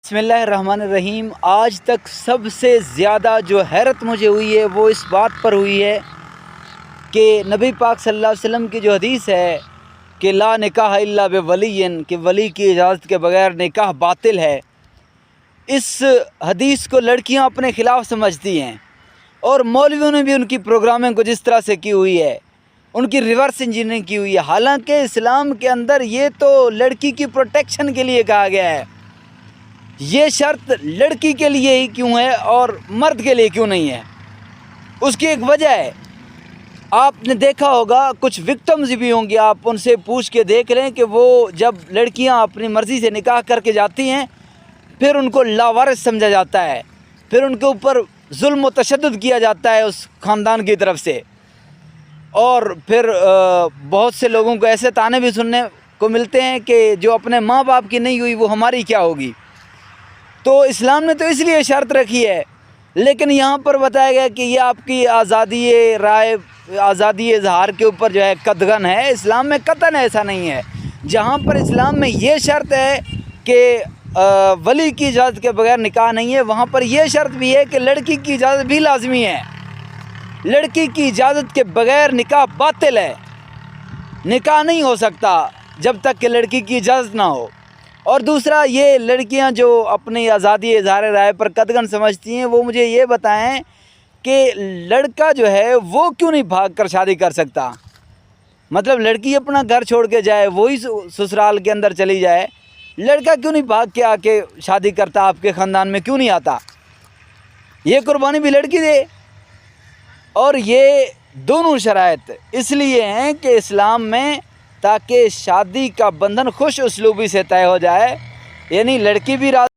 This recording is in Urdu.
بسم اللہ الرحمن الرحیم۔ آج تک سب سے زیادہ جو حیرت مجھے ہوئی ہے وہ اس بات پر ہوئی ہے کہ نبی پاک صلی اللہ علیہ وسلم کی جو حدیث ہے کہ لا نکاح الا بولی، کہ ولی کی اجازت کے بغیر نکاح باطل ہے، اس حدیث کو لڑکیاں اپنے خلاف سمجھتی ہیں، اور مولویوں نے بھی ان کی پروگرامنگ کو جس طرح سے کی ہوئی ہے، ان کی ریورس انجینئرنگ کی ہوئی ہے۔ حالانکہ اسلام کے اندر یہ تو لڑکی کی پروٹیکشن کے لیے کہا گیا ہے، یہ شرط لڑکی کے لیے ہی کیوں ہے اور مرد کے لیے کیوں نہیں ہے؟ اس کی ایک وجہ ہے۔ آپ نے دیکھا ہوگا کچھ وکٹمز بھی ہوں گے، آپ ان سے پوچھ کے دیکھ لیں کہ وہ جب لڑکیاں اپنی مرضی سے نکاح کر کے جاتی ہیں پھر ان کو لاوارث سمجھا جاتا ہے، پھر ان کے اوپر ظلم و تشدد کیا جاتا ہے اس خاندان کی طرف سے، اور پھر بہت سے لوگوں کو ایسے طعنے بھی سننے کو ملتے ہیں کہ جو اپنے ماں باپ کی نہیں ہوئی وہ ہماری کیا ہوگی۔ تو اسلام نے تو اس لیے شرط رکھی ہے، لیکن یہاں پر بتایا گیا کہ یہ آپ کی آزادی رائے، آزادی اظہار کے اوپر جو ہے قدغن ہے۔ اسلام میں قطعاً ایسا نہیں ہے۔ جہاں پر اسلام میں یہ شرط ہے کہ ولی کی اجازت کے بغیر نکاح نہیں ہے، وہاں پر یہ شرط بھی ہے کہ لڑکی کی اجازت بھی لازمی ہے۔ لڑکی کی اجازت کے بغیر نکاح باطل ہے، نکاح نہیں ہو سکتا جب تک کہ لڑکی کی اجازت نہ ہو۔ اور دوسرا، یہ لڑکیاں جو اپنی آزادی اظہار رائے پر قدغن سمجھتی ہیں، وہ مجھے یہ بتائیں کہ لڑکا جو ہے وہ کیوں نہیں بھاگ کر شادی کر سکتا؟ مطلب لڑکی اپنا گھر چھوڑ کے جائے، وہی سسرال کے اندر چلی جائے، لڑکا کیوں نہیں بھاگ کے آ کے شادی کرتا؟ آپ کے خاندان میں کیوں نہیں آتا؟ یہ قربانی بھی لڑکی دے۔ اور یہ دونوں شرائط اس لیے ہیں کہ اسلام میں تاکہ شادی کا بندھن خوش اسلوبی سے طے ہو جائے، یعنی لڑکی بھی راضی